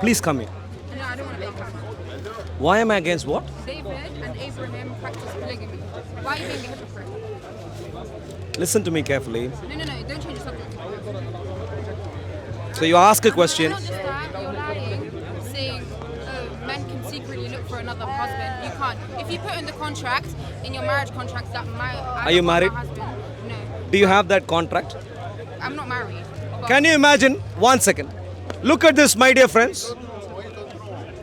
Please come here. No, I don't want to be. Why am I against what? David and Abraham practiced polygamy. Why are you being a hypocrite? Listen to me carefully. No, don't change the subject. So you ask a question. Not just that, you're lying, saying men can secretly look for another husband. You can't. If you put in the contract, in your marriage contract, that Are you married? Husband, no, Do you have that contract? I'm not married. But Can you imagine? 1 second. Look at this, my dear friends.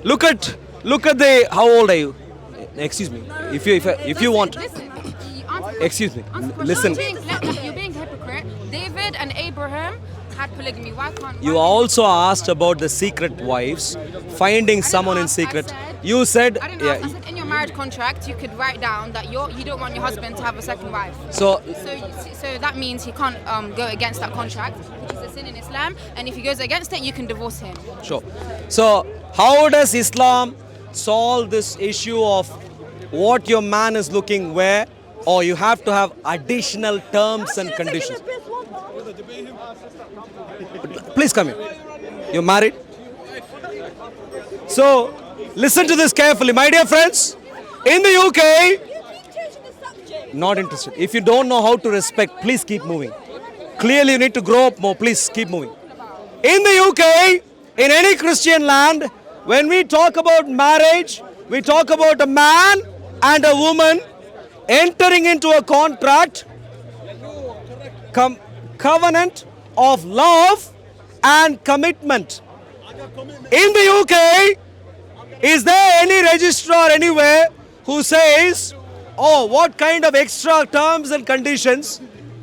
Look at the. How old are you? Excuse me. If you want. Listen, you answer- Excuse me. answer the question. Listen. You're being a hypocrite. David and Abraham had polygamy. Why can't You why- also asked about the secret wives, finding someone in ask, I secret. said- You said, I didn't ask. I said in your marriage contract, you could write down that you don't want your husband to have a second wife. So So that means he can't go against that contract, which is a sin in Islam. And if he goes against it, you can divorce him. sure. So how does Islam solve this issue of what your man is looking where, or you have to have additional terms and conditions? Please come here. You're married? So listen to this carefully, my dear friends. In the UK, not interested. If you don't know how to respect, please keep moving. Clearly, you need to grow up more. Please keep moving. In the UK, in any Christian land, when we talk about marriage, we talk about a man and a woman entering into a contract, covenant of love and commitment. In the UK, is there any registrar anywhere who says, oh, what kind of extra terms and conditions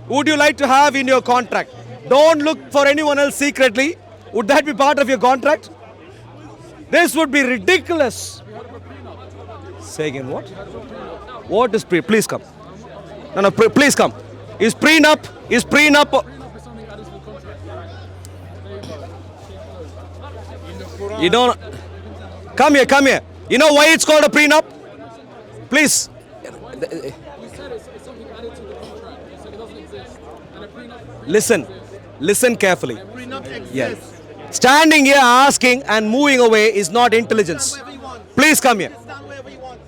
would you like to have in your contract? Don't look for anyone else secretly. Would that be part of your contract? This would be ridiculous. Say again, what? What is pre? Please come. No, please come. Is prenup? You don't. Come here. You know why it's called a prenup? Please. Listen carefully. Yes. Standing here asking and moving away is not intelligence. Please come here.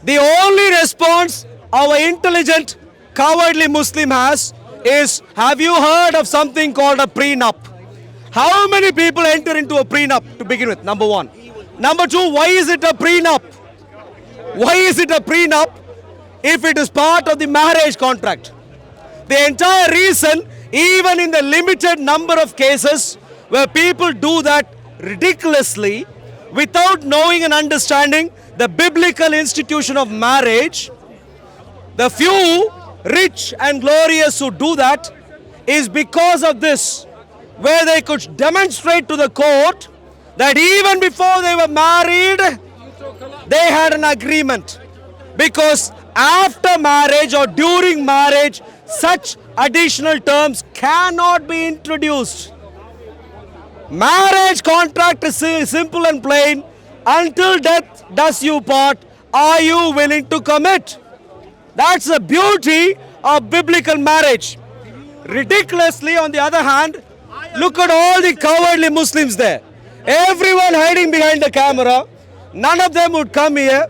The only response our intelligent, cowardly Muslim has is, have you heard of something called a prenup? How many people enter into a prenup to begin with? Number one. Number two, why is it a prenup? Why is it a prenup if it is part of the marriage contract? The entire reason, even in the limited number of cases where people do that ridiculously without knowing and understanding the biblical institution of marriage, the few rich and glorious who do that is because of this, where they could demonstrate to the court that even before they were married, they had an agreement. Because after marriage or during marriage, such additional terms cannot be introduced. Marriage contract is simple and plain. Until death does you part, are you willing to commit? That's the beauty of biblical marriage. Ridiculously, on the other hand, look at all the cowardly Muslims there. Everyone hiding behind the camera. None of them would come here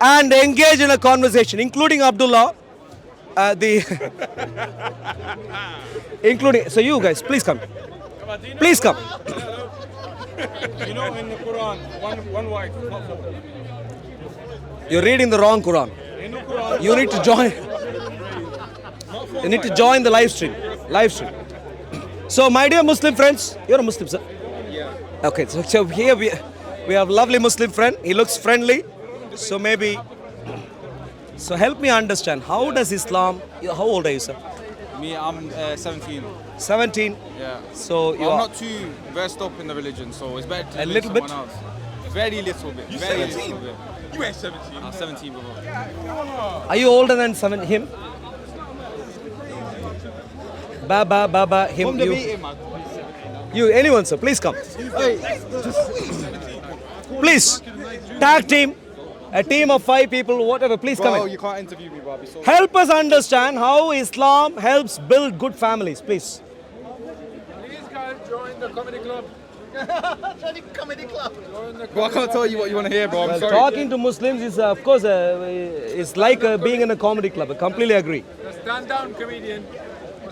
and engage in a conversation, including Abdullah. Including, so you guys, please come. Please come. You know, in the Quran, one wife, not four. You're reading the wrong Quran. In the Quran, You need to join. You need to join the live stream. So, my dear Muslim friends, you're a Muslim, sir? yeah. Okay, so here we have a lovely Muslim friend. He looks friendly. So maybe. So help me understand. How does Islam? How old are you, sir? Me, I'm 17. 17. Yeah. So you I'm are. not too versed up in the religion, so it's better to A know little someone bit? else. Very little bit. Very little bit. You ain't 17. I'm 17, bro. Are you older than him? Baba, him, From the you. meeting, man. You, anyone, sir, please come. Please, tag team, a team of 5 people, whatever, please come Bro, in. you can't interview me, bro. I'll be so Help us understand how Islam helps build good families, please. Please guys join the comedy club. Bro, I can't tell you what you want to hear, bro. I'm Well, sorry. talking to Muslims is, of course, it's like being in a comedy club. I completely agree. Stand down, comedian.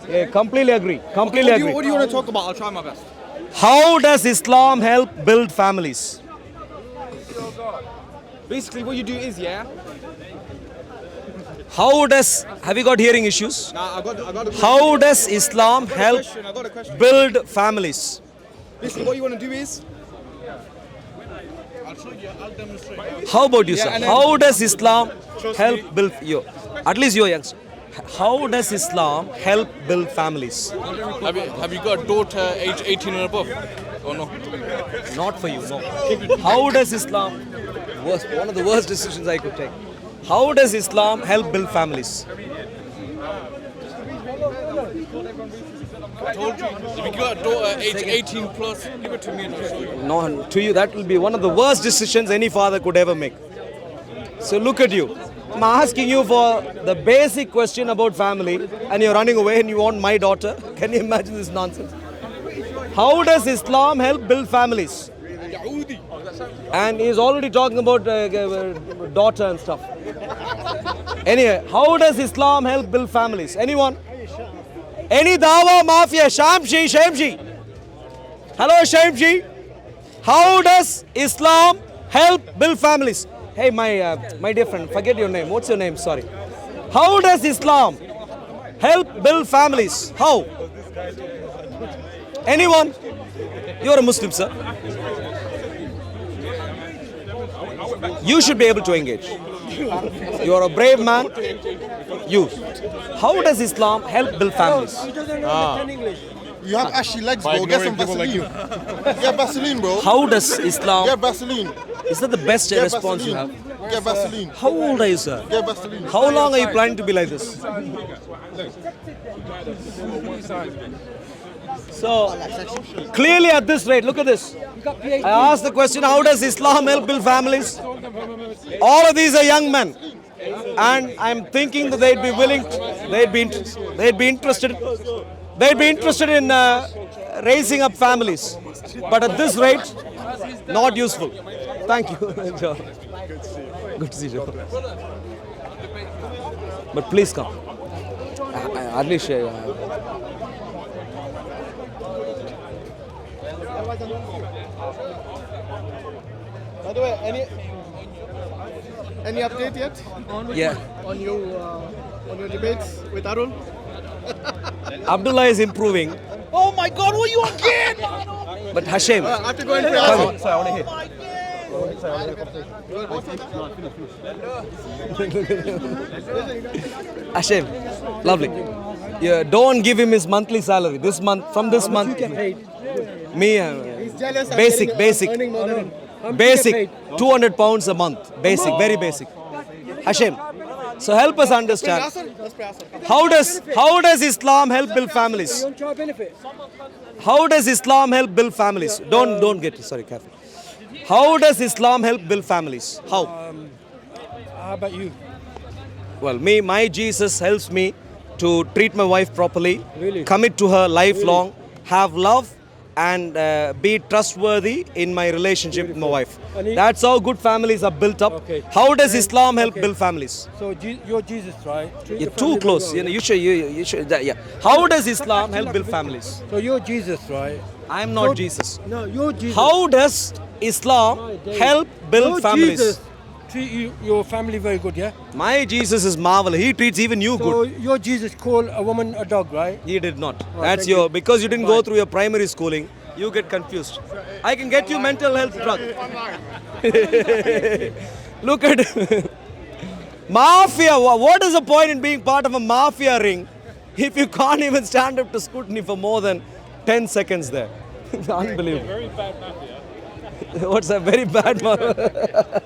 Yeah, completely agree. Completely agree. What do you want to talk about? I'll try my best. How does Islam help build families? Basically, what you do is, yeah. How does, have you got hearing issues? Nah, I got a How does Islam help question. I got a question. build families? Basically, what you want to do is, How about you, Yeah, sir? and then- How does Islam help build you? At least you're youngster. How does Islam help build families? Have you got a daughter age 18 and above? Or no? Not for you, no. How does Islam, one of the worst decisions I could take. How does Islam help build families? I told you. If you got a daughter age 18 plus, give it to me and I'll show you. No, to you, that will be one of the worst decisions any father could ever make. So look at you. I'm asking you for the basic question about family and you're running away and you want my daughter. Can you imagine this nonsense? How does Islam help build families? And he's already talking about daughter and stuff. Anyway, how does Islam help build families? Anyone? Any Dawa Mafia? Shamshi. Hello, Shamshi. How does Islam help build families? Hey, my dear friend, forget your name. What's your name? Sorry. How does Islam help build families? How? Anyone? You're a Muslim, sir. You should be able to engage. You're a brave man. You. How does Islam help build families? You have ashy legs, bro. Get some Vaseline. Get Vaseline, bro. How does Islam? Get Vaseline. Is that the best Get response you have? Vaseline. Get Vaseline. How old are you, sir? Get Vaseline. How long are you planning to be like this? So, clearly at this rate, look at this. I asked the question, how does Islam help build families? All of these are young men. And I'm thinking that they'd be willing, they'd be interested in raising up families. But at this rate, not useful. Thank you. Joe. Good to see you. But please come. At least By the way, any update yet yeah. on your debates with Arul? Abdullah is improving. Oh my God! Were you again? But Hashem, I have to go and pray. come. Sorry, I want to hear. Hashem, lovely. Yeah, don't give him his monthly salary. This month, from this month, me, Jealous. I'm basic, getting, basic, earning more than him. basic, 200 pounds a month. Basic, very basic. Hashem, so help us understand. Let's pray Asr. How does Islam help build families? How does Islam help build families? Don't get sorry, careful. How does Islam help build families? How? How about you? Well, my Jesus helps me to treat my wife properly, Really? commit to her lifelong, have love, and be trustworthy in my relationship with my wife. And he- That's how good families are built up. Okay. How does Islam help Okay. build families? So you're Jesus, right? Treat You're the too family close. well, You know, yeah? you should. Yeah. How does Islam help build families? So you're Jesus, right? I'm not Jesus. No, you're Jesus. How does Islam help build Your families? Jesus treat your family very good, yeah? My Jesus is marvelous. He treats even you So good. your Jesus call a woman a dog, right? He did not. Oh, That's thank you. because you didn't go Fine. through your primary schooling. You get confused. I can get you mental health drug. Look at mafia. What is the point in being part of a mafia ring if you can't even stand up to scrutiny for more than 10 seconds there? Unbelievable. Very bad mafia. What's a very bad mafia?